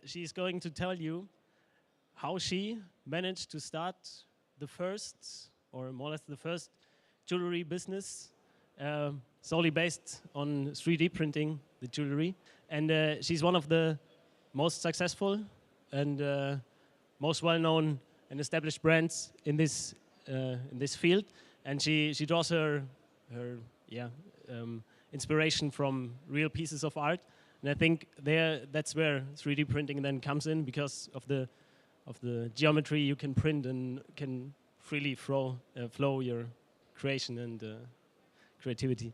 she's going to tell you how she managed to start the first, or more or less the first, jewelry business solely based on 3D printing the jewelry. And she's one of the most successful and most well-known and established brands in this field. And she draws her inspiration from real pieces of art. And I think that's where 3D printing then comes in, because of the geometry you can print and can freely flow your creation and creativity.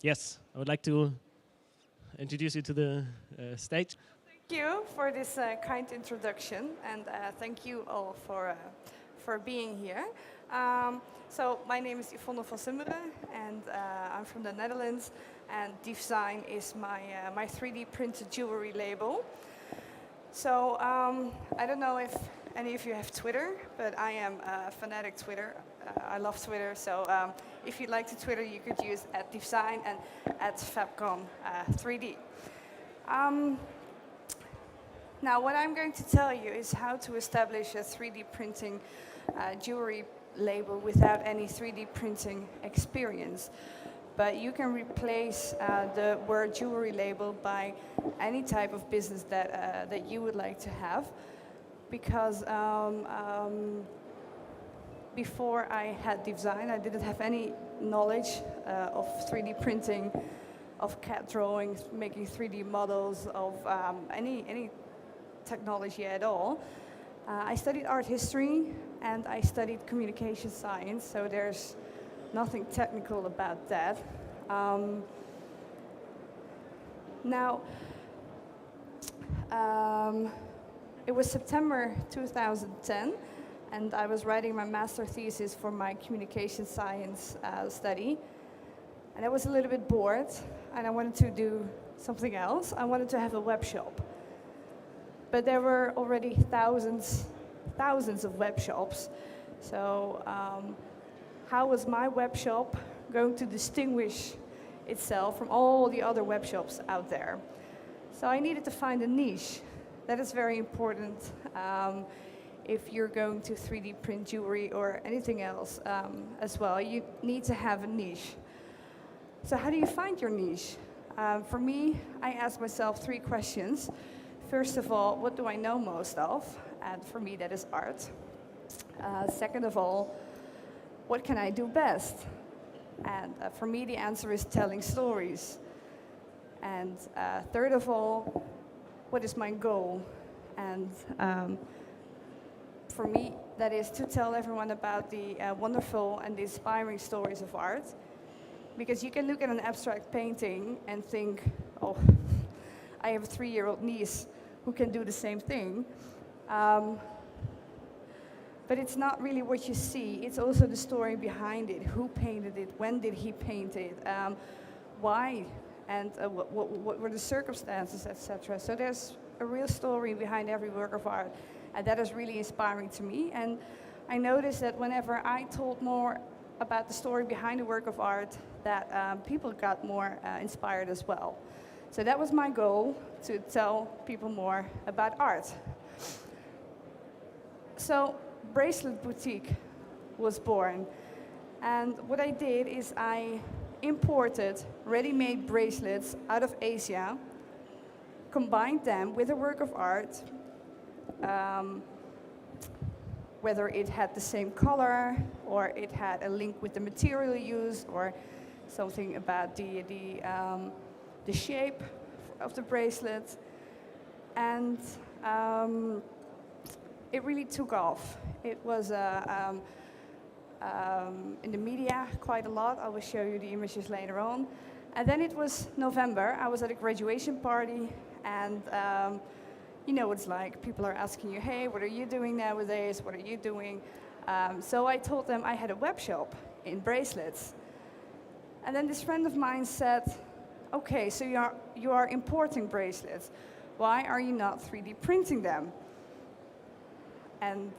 Yes, I would like to introduce you to the stage. Thank you for this kind introduction, and thank you all for being here. So my name is Yvonne van Zummeren, and I'm from the Netherlands, and Dyvsign is my 3D printed jewelry label. So I don't know if any of you have Twitter, but I am a fanatic Twitter. I love Twitter, so if you'd like to Twitter, you could use @Dyvsign and @FabCon 3D. Now, what I'm going to tell you is how to establish a 3D printing jewelry label without any 3D printing experience. But you can replace the word jewelry label by any type of business that you would like to have. Because before I had Dyvsign, I didn't have any knowledge of 3D printing, of CAD drawings, making 3D models, of any technology at all. I studied art history and I studied communication science, so there's nothing technical about that. It was September 2010, and I was writing my master thesis for my communication science study. And I was a little bit bored, and I wanted to do something else. I wanted to have a web shop. But there were already thousands of web shops. So how was my web shop going to distinguish itself from all the other web shops out there? So I needed to find a niche. That is very important if you're going to 3D print jewelry or anything else as well. You need to have a niche. So how do you find your niche? For me, I asked myself 3 questions. First of all, what do I know most of? And for me, that is art. Second of all, what can I do best? And for me, the answer is telling stories. And third of all, what is my goal? And for me, that is to tell everyone about the wonderful and the inspiring stories of art. Because you can look at an abstract painting and think, oh, I have a 3-year-old niece who can do the same thing. But it's not really what you see. It's also the story behind it. Who painted it? When did he paint it? Why? And what were the circumstances, etc. So there's a real story behind every work of art. And that is really inspiring to me. And I noticed that whenever I told more about the story behind the work of art, that people got more inspired as well. So that was my goal, to tell people more about art. So Bracelet Boutique was born. And what I did is I imported ready-made bracelets out of Asia, combined them with a work of art, whether it had the same color, or it had a link with the material used, or something about the shape of the bracelet. And it really took off. It was in the media quite a lot. I will show you the images later on. And then it was November. I was at a graduation party, and you know what it's like. People are asking you, hey, what are you doing nowadays? What are you doing? So I told them I had a web shop in bracelets. And then this friend of mine said, okay, so you are importing bracelets. Why are you not 3D printing them? And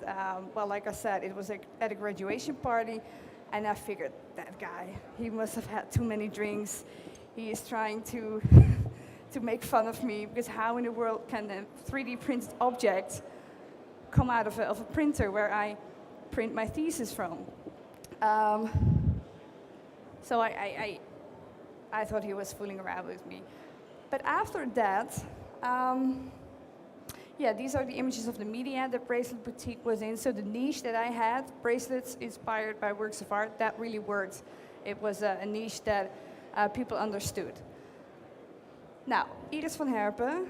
well, like I said, it was at a graduation party, and I figured, that guy, he must have had too many drinks. He is trying to to make fun of me, because how in the world can a 3D printed object come out of a printer where I print my thesis from? So I thought he was fooling around with me. But after that, yeah, these are the images of the media the bracelet boutique was in. So the niche that I had, bracelets inspired by works of art, that really worked. It was a niche that people understood. Now, Iris van Herpen,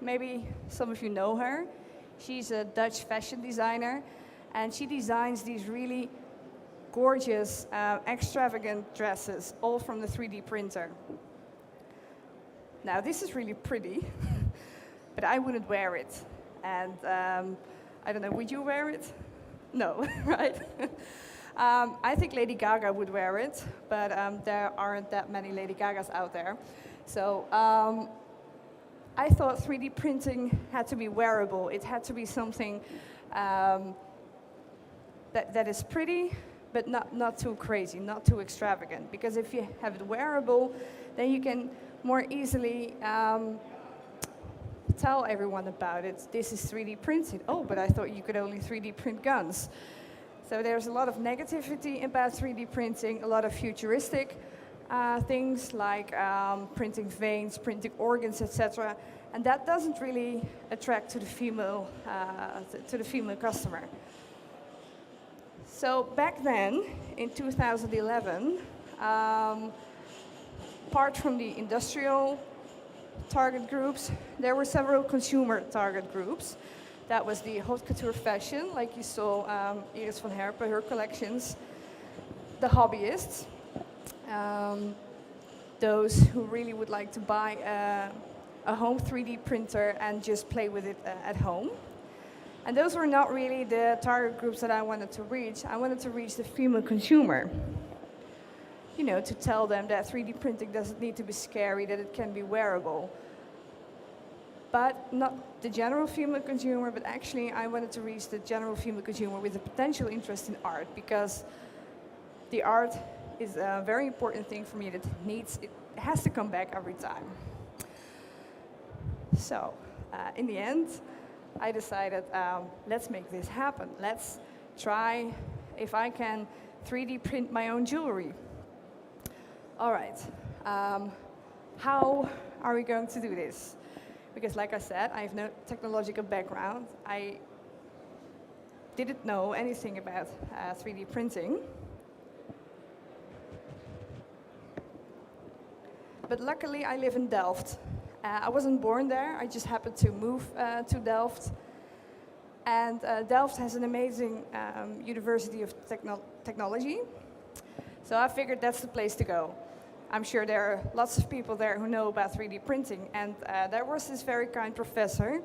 maybe some of you know her. She's a Dutch fashion designer, and she designs these really gorgeous, extravagant dresses, all from the 3D printer. Now, this is really pretty, but I wouldn't wear it. And I don't know, would you wear it? No, right? I think Lady Gaga would wear it, but there aren't that many Lady Gagas out there. So I thought 3D printing had to be wearable. It had to be something that is pretty, but not too crazy, not too extravagant. Because if you have it wearable, then you can more easily tell everyone about it. This is 3D printed. Oh, but I thought you could only 3D print guns. So there's a lot of negativity about 3D printing, a lot of futuristic things like printing veins, printing organs, etc. And that doesn't really attract to the female customer. So back then, in 2011, apart from the industrial target groups, there were several consumer target groups. That was the haute couture fashion, like you saw Iris van Herpen, her collections. The hobbyists, those who really would like to buy a home 3D printer and just play with it at home. And those were not really the target groups that I wanted to reach. I wanted to reach the female consumer. You know, to tell them that 3D printing doesn't need to be scary, that it can be wearable. But not the general female consumer, but actually I wanted to reach the general female consumer with a potential interest in art, because the art is a very important thing for me that it has to come back every time. So, in the end, I decided, let's make this happen. Let's try if I can 3D print my own jewelry. All right, how are we going to do this? Because like I said, I have no technological background. I didn't know anything about 3D printing. But luckily, I live in Delft. I wasn't born there, I just happened to move to Delft. And Delft has an amazing university of technology. So I figured that's the place to go. I'm sure there are lots of people there who know about 3D printing. And there was this very kind professor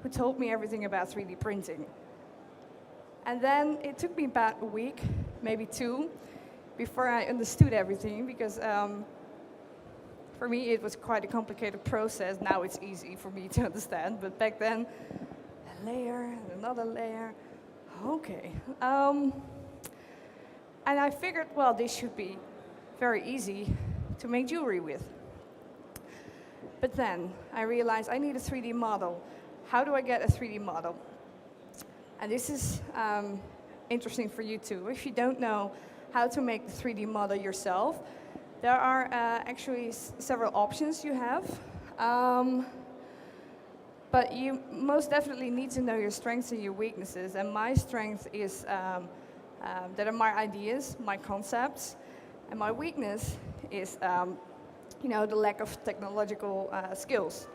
who told me everything about 3D printing. And then it took me about a week, maybe two, before I understood everything, because for me it was quite a complicated process. Now it's easy for me to understand, but back then, a layer and another layer. Okay. And I figured, well, this should be very easy to make jewelry with. But then I realized I need a 3D model. How do I get a 3D model? And this is interesting for you too. If you don't know how to make the 3D model yourself, there are actually several options you have. But you most definitely need to know your strengths and your weaknesses. And my strength is that are my ideas, my concepts. And my weakness is, you know, the lack of technological skills.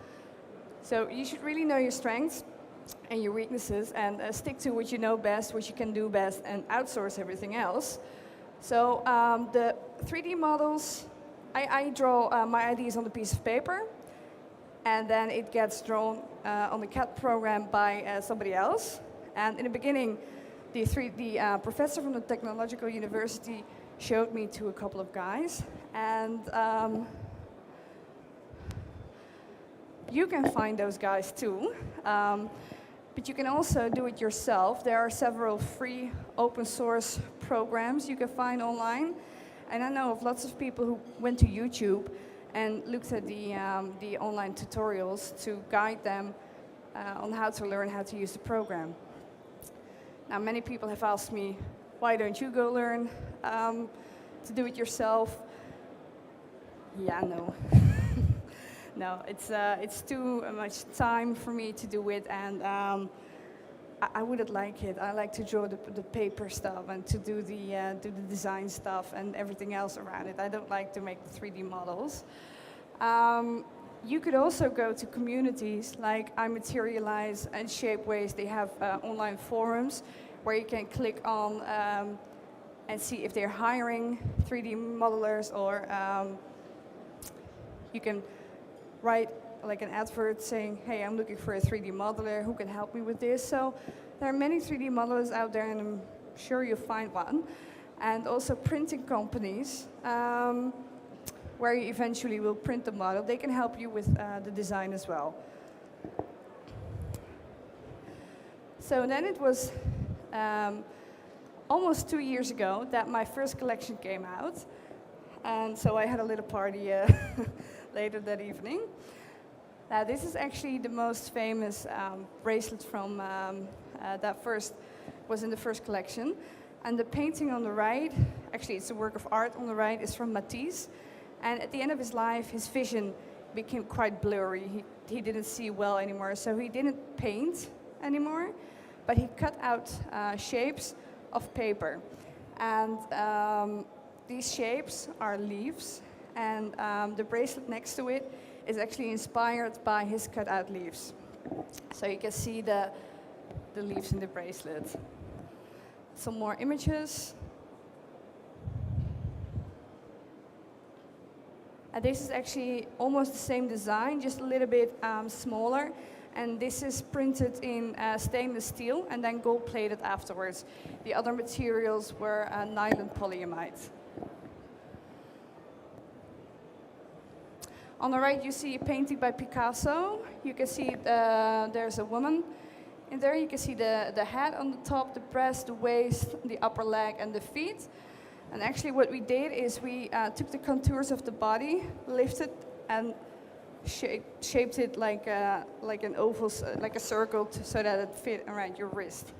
So you should really know your strengths and your weaknesses, and stick to what you know best, what you can do best, and outsource everything else. So the 3D models, I draw my ideas on a piece of paper, and then it gets drawn on the CAD program by somebody else. And in the beginning, the professor from the technological university showed me to a couple of guys, and you can find those guys too, but you can also do it yourself. There are several free open source programs you can find online, and I know of lots of people who went to YouTube and looked at the online tutorials to guide them on how to learn how to use the program. Now, many people have asked me, why don't you go learn to do it yourself? Yeah, no. No, it's too much time for me to do it, and I wouldn't like it. I like to draw the paper stuff and to do the design stuff and everything else around it. I don't like to make the 3D models. You could also go to communities like I Materialize and Shapeways. They have online forums where you can click on and see if they're hiring 3D modelers, or you can write like an advert saying, hey, I'm looking for a 3D modeler who can help me with this. So there are many 3D modelers out there, and I'm sure you'll find one. And also printing companies, where you eventually will print the model. They can help you with the design as well. So then it was almost 2 years ago that my first collection came out. And so I had a little party later that evening. Now, this is actually the most famous bracelet from that was in the first collection. And the painting on the right, actually it's a work of art on the right, is from Matisse. And at the end of his life, his vision became quite blurry. He didn't see well anymore, so he didn't paint anymore, but he cut out shapes of paper. And these shapes are leaves, and the bracelet next to it is actually inspired by his cut out leaves. So you can see the leaves in the bracelet. Some more images. This is actually almost the same design, just a little bit smaller. And this is printed in stainless steel and then gold plated afterwards. The other materials were nylon polyamide. On the right, you see a painting by Picasso. You can see there's a woman in there. You can see the head on the top, the breast, the waist, the upper leg, and the feet. And actually what we did is we took the contours of the body, lifted, and shaped it like an oval, like a circle, so that it fit around your wrist.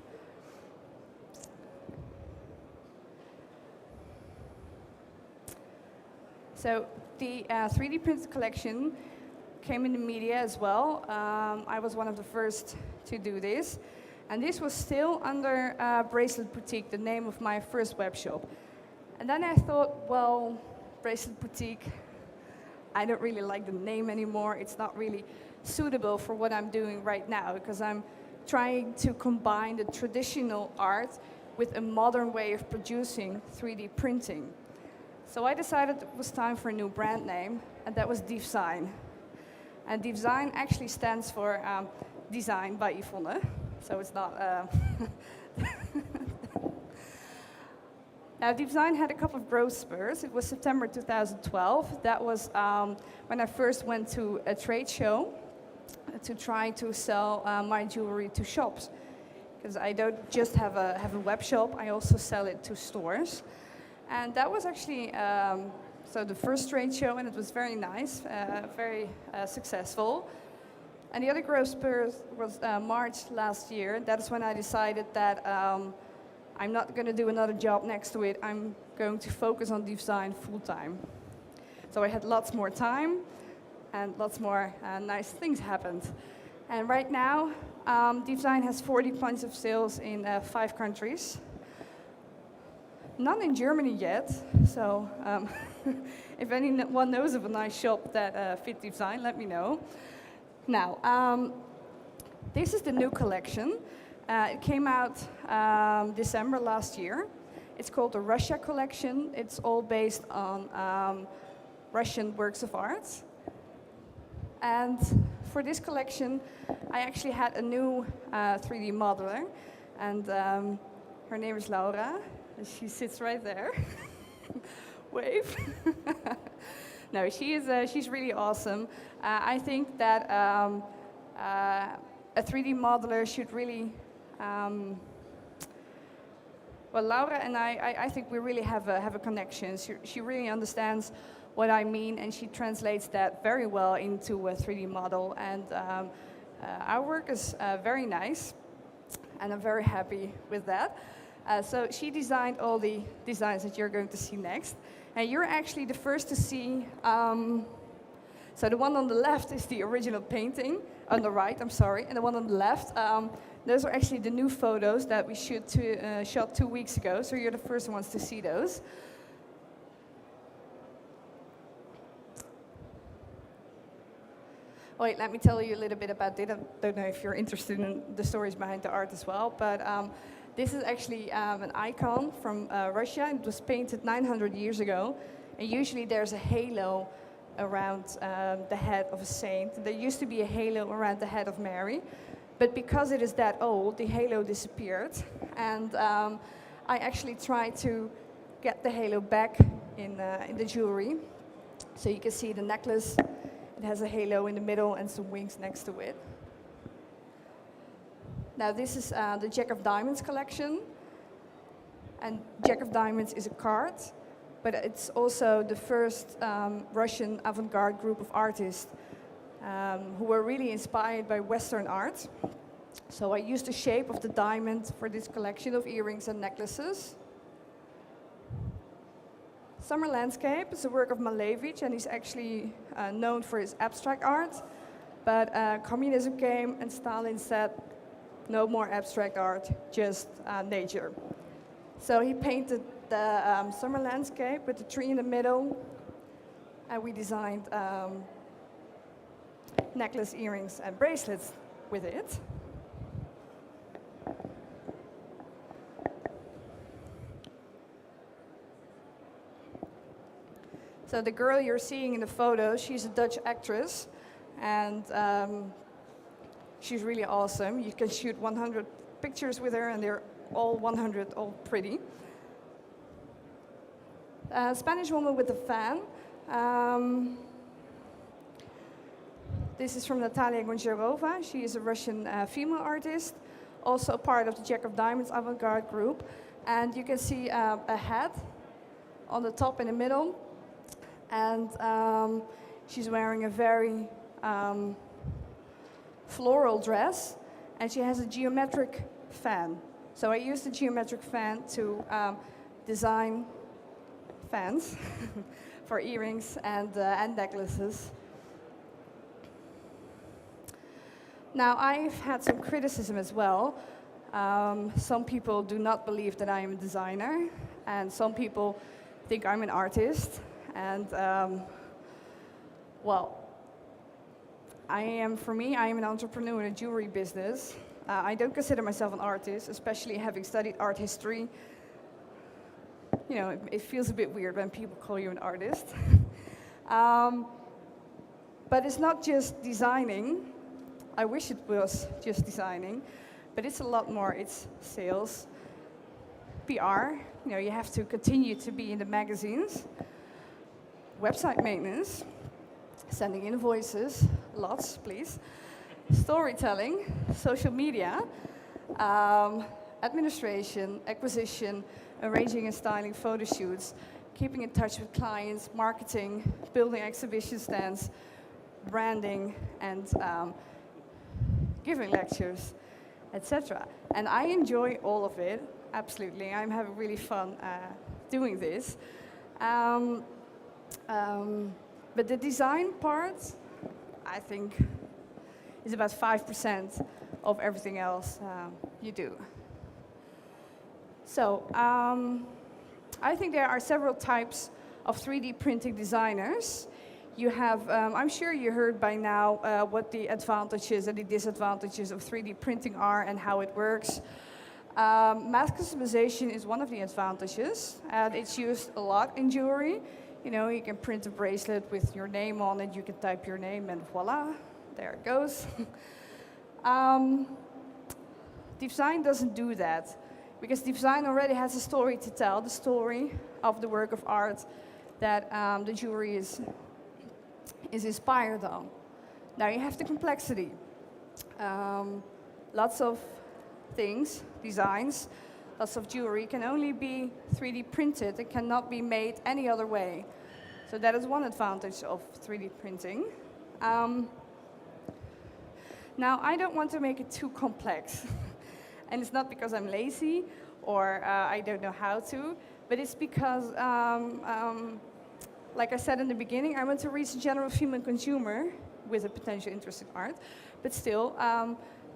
So the 3D printed collection came in the media as well. I was one of the first to do this. And this was still under Bracelet Boutique, the name of my first web shop. And then I thought, well, Bracelet Boutique, I don't really like the name anymore. It's not really suitable for what I'm doing right now, because I'm trying to combine the traditional art with a modern way of producing 3D printing. So I decided it was time for a new brand name, and that was Dyvsign. And Dyvsign actually stands for Design by Yvonne, so it's not... Now, Dyvsign had a couple of growth spurs. It was September 2012. That was when I first went to a trade show to try to sell my jewelry to shops. Because I don't just have a web shop, I also sell it to stores. And that was actually so the first trade show, and it was very nice, very successful. And the other growth spur was March last year. That's when I decided that I'm not going to do another job next to it. I'm going to focus on Dyvsign full-time. So I had lots more time, and lots more nice things happened. And right now, Dyvsign has 40 points of sales in 5 countries. None in Germany yet, so if anyone knows of a nice shop that fits Dyvsign, let me know. Now, this is the new collection. It came out December last year. It's called the Russia collection. It's all based on Russian works of art. And for this collection, I actually had a new 3D modeler, and her name is Laura. She sits right there. Wave. No, she's really awesome. I think that a 3D modeler should really, well, Laura and I think we really have a connection. She really understands what I mean, and she translates that very well into a 3D model. And our work is very nice, and I'm very happy with that. So she designed all the designs that you're going to see next. And you're actually the first to see, so the one on the left is the original painting, on the right, I'm sorry, and the one on the left, those are actually the new photos that we shot 2 weeks ago, so you're the first ones to see those. Wait, let me tell you a little bit about it. I don't know if you're interested in the stories behind the art as well, but this is actually an icon from Russia. It was painted 900 years ago, and usually there's a halo around the head of a saint. There used to be a halo around the head of Mary, but because it is that old, the halo disappeared, and I actually tried to get the halo back in the jewelry. So you can see the necklace. It has a halo in the middle and some wings next to it. Now this is the Jack of Diamonds collection. And Jack of Diamonds is a card, but it's also the first Russian avant-garde group of artists who were really inspired by Western art. So I used the shape of the diamond for this collection of earrings and necklaces. Summer Landscape is a work of Malevich, and he's actually known for his abstract art. But communism came, and Stalin said, no more abstract art, just nature. So he painted the summer landscape with the tree in the middle, and we designed necklace, earrings, and bracelets with it. So the girl you're seeing in the photo, she's a Dutch actress, and she's really awesome. You can shoot 100 pictures with her, and they're all 100, all pretty. Spanish woman with a fan. This is from Natalia Gonzharova. She is a Russian female artist, also a part of the Jack of Diamonds avant-garde group. And you can see a hat on the top in the middle. And she's wearing a very floral dress, and she has a geometric fan. So I used the geometric fan to design fans for earrings and necklaces. Now, I've had some criticism as well. Some people do not believe that I am a designer, and some people think I'm an artist. And, well, for me, I am an entrepreneur in a jewelry business. I don't consider myself an artist, especially having studied art history. You know, it feels a bit weird when people call you an artist. But it's not just designing. I wish it was just designing, but it's a lot more. It's sales, PR. You know, you have to continue to be in the magazines. Website maintenance, sending invoices, lots, please. Storytelling, social media, administration, acquisition, arranging and styling photo shoots, keeping in touch with clients, marketing, building exhibition stands, branding, and giving lectures, etc. And I enjoy all of it, absolutely. I'm having really fun doing this. But the design part, I think, is about 5% of everything else you do. So I think there are several types of 3D printing designers. You have, I'm sure you heard by now what the advantages and the disadvantages of 3D printing are and how it works. Mass customization is one of the advantages, and it's used a lot in jewelry. You know, you can print a bracelet with your name on it, you can type your name, and voila, there it goes. Dyvsign doesn't do that, because Dyvsign already has a story to tell, the story of the work of art that the jewelry is inspired on. Now you have the complexity. Lots of things, designs, lots of jewelry can only be 3D printed. It cannot be made any other way. So that is one advantage of 3D printing. Now, I don't want to make it too complex. And it's not because I'm lazy or I don't know how to, but it's because, like I said in the beginning, I want to reach a general female consumer with a potential interest in art, but still,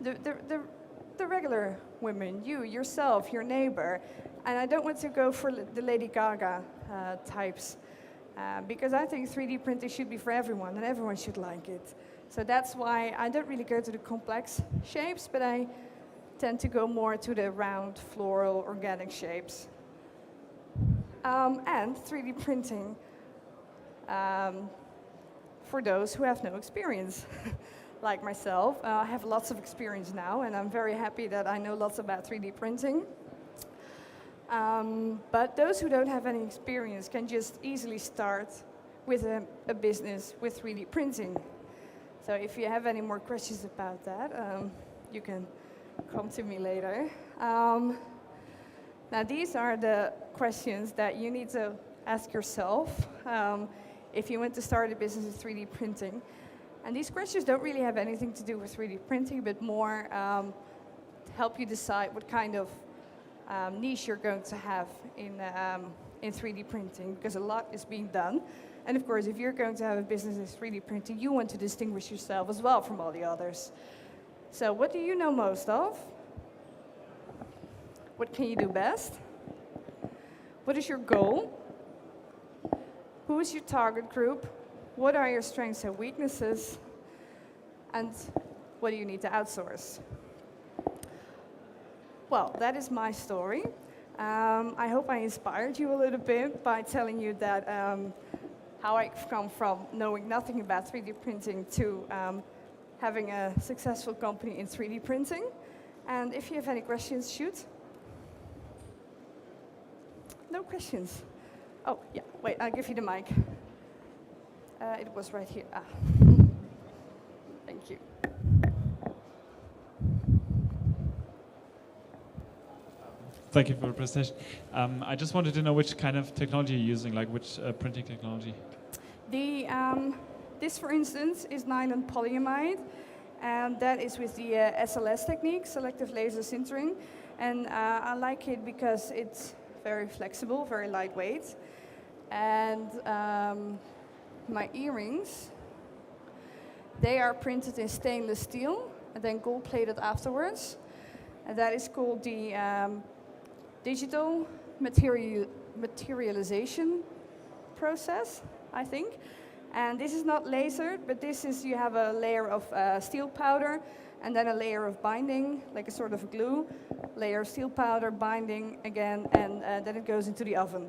the regular women, you, yourself, your neighbor, and I don't want to go for the Lady Gaga types, because I think 3D printing should be for everyone, and everyone should like it. So that's why I don't really go to the complex shapes, but I tend to go more to the round, floral, organic shapes. And 3D printing for those who have no experience. Like myself, I have lots of experience now, and I'm very happy that I know lots about 3D printing. But those who don't have any experience can just easily start with a business with 3D printing. So if you have any more questions about that, you can come to me later. Now these are the questions that you need to ask yourself if you want to start a business with 3D printing. And these questions don't really have anything to do with 3D printing, but more to help you decide what kind of niche you're going to have in 3D printing, because a lot is being done. And of course, if you're going to have a business in 3D printing, you want to distinguish yourself as well from all the others. So what do you know most of? What can you do best? What is your goal? Who is your target group? What are your strengths and weaknesses? And what do you need to outsource? Well, that is my story. I hope I inspired you a little bit by telling you that how I've come from knowing nothing about 3D printing to having a successful company in 3D printing. And if you have any questions, shoot. No questions. Oh, yeah, wait, I'll give you the mic. It was right here. Ah. Thank you. Thank you for the presentation. I just wanted to know which kind of technology you're using, like which printing technology. This, for instance, is nylon polyamide, and that is with the SLS technique, selective laser sintering. And I like it because it's very flexible, very lightweight. And my earrings, they are printed in stainless steel and then gold plated afterwards. And that is called the digital materialization process, I think. And this is not lasered, but this is, you have a layer of steel powder and then a layer of binding, like a sort of glue, layer of steel powder, binding again, and then it goes into the oven.